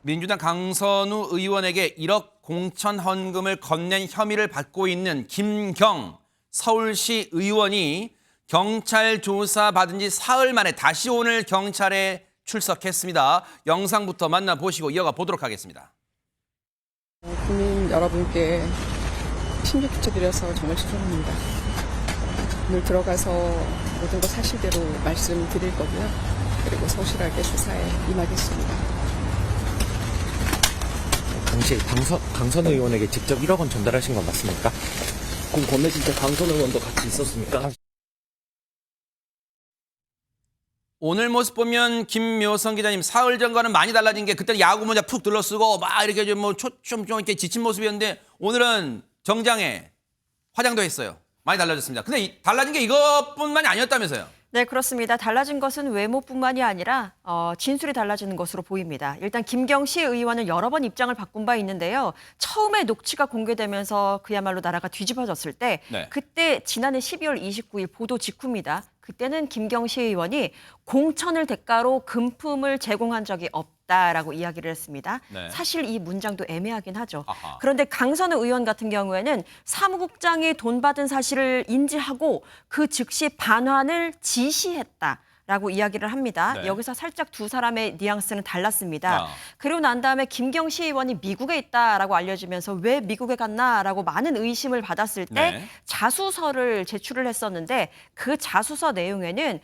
민주당 강선우 의원에게 1억 공천 헌금을 건넨 혐의를 받고 있는 김경 서울시 의원이 경찰 조사 받은 지 사흘 만에 다시 오늘 경찰에 출석했습니다. 영상부터 만나보시고 이어가 보도록 하겠습니다. 국민 여러분께 심려 끼쳐드려서 정말 죄송합니다. 오늘 들어가서 모든 것 사실대로 말씀드릴 거고요. 그리고 성실하게 수사에 임하겠습니다. 당시 강선 의원에게 직접 1억 원 전달하신 건 맞습니까? 그럼 건네실 때 강선 의원도 같이 있었습니까? 오늘 모습 보면 김묘성 기자님 사흘 전과는 많이 달라진 게 그때는 야구 모자 푹 둘러쓰고 막 이렇게 좀 이렇게 지친 모습이었는데 오늘은 정장에 화장도 했어요. 많이 달라졌습니다. 근데 달라진 게 이것뿐만이 아니었다면서요? 네, 그렇습니다. 달라진 것은 외모뿐만이 아니라 진술이 달라지는 것으로 보입니다. 일단 김경시 의원은 여러 번 입장을 바꾼 바 있는데요. 처음에 녹취가 공개되면서 그야말로 나라가 뒤집어졌을 때 그때 지난해 12월 29일 보도 직후입니다. 그때는 김경시 의원이 공천을 대가로 금품을 제공한 적이 없다라고 이야기를 했습니다. 사실 이 문장도 애매하긴 하죠. 그런데 강선우 의원 같은 경우에는 사무국장이 돈 받은 사실을 인지하고 그 즉시 반환을 지시했다. 라고 이야기를 합니다. 여기서 살짝 두 사람의 뉘앙스는 달랐습니다. 그리고 난 다음에 김경시 의원이 미국에 있다라고 알려지면서 왜 미국에 갔나라고 많은 의심을 받았을 때 자수서를 제출을 했었는데 그 자수서 내용에는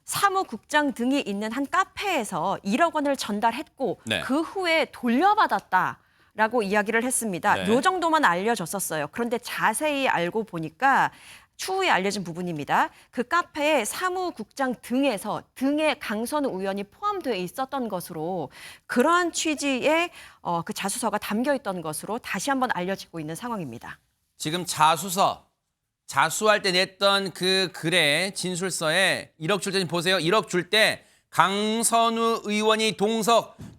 사무국장 등이 있는 한 카페에서 1억 원을 전달했고 그 후에 돌려받았다. 라고 이야기를 했습니다. 요 정도만 알려졌었어요. 그런데 자세히 알고 보니까 추후에 알려진 부분입니다. 그 카페에 사무국장 등에 강선우 의원이 포함되어 있었던 것으로 그러한 취지의 그 자수서가 담겨 있던 것으로 다시 한번 알려지고 있는 상황입니다. 지금 자수할 때 냈던 그 글에 진술서에 1억 줄 때 보세요. 1억 줄 때 강선우 의원이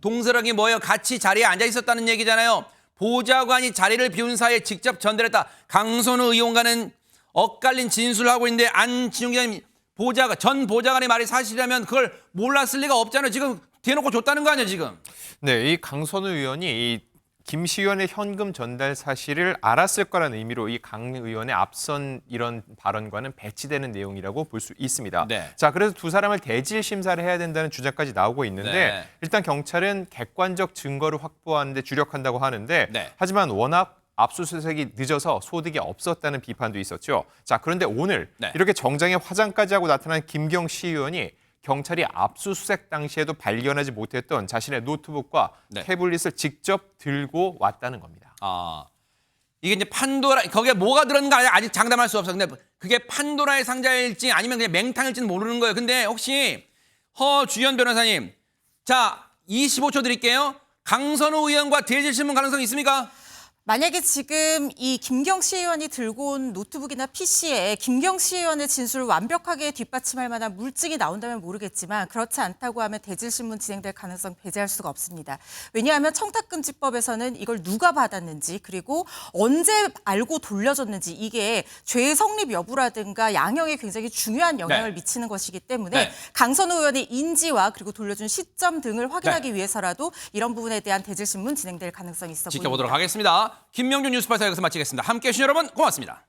동서력이 뭐예요? 같이 자리에 앉아 있었다는 얘기잖아요. 보좌관이 자리를 비운 사이에 직접 전달했다. 강선우 의원과는 엇갈린 진술을 하고 있는데 안진용 기자님 전 보좌관의 말이 사실이라면 그걸 몰랐을 리가 없잖아요. 지금 대놓고 줬다는 거 아니에요, 지금? 네, 이 강선우 의원이 이 김씨 의원의 현금 전달 사실을 알았을 거라는 의미로 이 강 의원의 앞선 이런 발언과는 배치되는 내용이라고 볼 수 있습니다. 자, 그래서 두 사람을 대질 심사를 해야 된다는 주장까지 나오고 있는데 일단 경찰은 객관적 증거를 확보하는 데 주력한다고 하는데 하지만 워낙 압수수색이 늦어서 소득이 없었다는 비판도 있었죠. 자, 그런데 오늘 이렇게 정장에 화장까지 하고 나타난 김경시 의원이 경찰이 압수수색 당시에도 발견하지 못했던 자신의 노트북과 태블릿을 직접 들고 왔다는 겁니다. 이게 이제 거기에 뭐가 들었는가 아직 장담할 수 없어. 근데 그게 판도라의 상자일지 아니면 그냥 맹탕일지는 모르는 거예요. 근데 혹시 허주현 변호사님, 자 25초 드릴게요. 강선우 의원과 대질신문 가능성이 있습니까? 만약에 지금 이 김경시 의원이 들고 온 노트북이나 PC에 김경시 의원의 진술을 완벽하게 뒷받침할 만한 물증이 나온다면 모르겠지만 그렇지 않다고 하면 대질신문 진행될 가능성 배제할 수가 없습니다. 왜냐하면 청탁금지법에서는 이걸 누가 받았는지 그리고 언제 알고 돌려줬는지 이게 죄의 성립 여부라든가 양형에 굉장히 중요한 영향을 미치는 것이기 때문에 강선우 의원의 인지와 그리고 돌려준 시점 등을 확인하기 위해서라도 이런 부분에 대한 대질신문 진행될 가능성이 있어 보입니다. 지켜보도록 하겠습니다. 김명준 뉴스파이터 여기서 마치겠습니다. 함께해 주신 여러분 고맙습니다.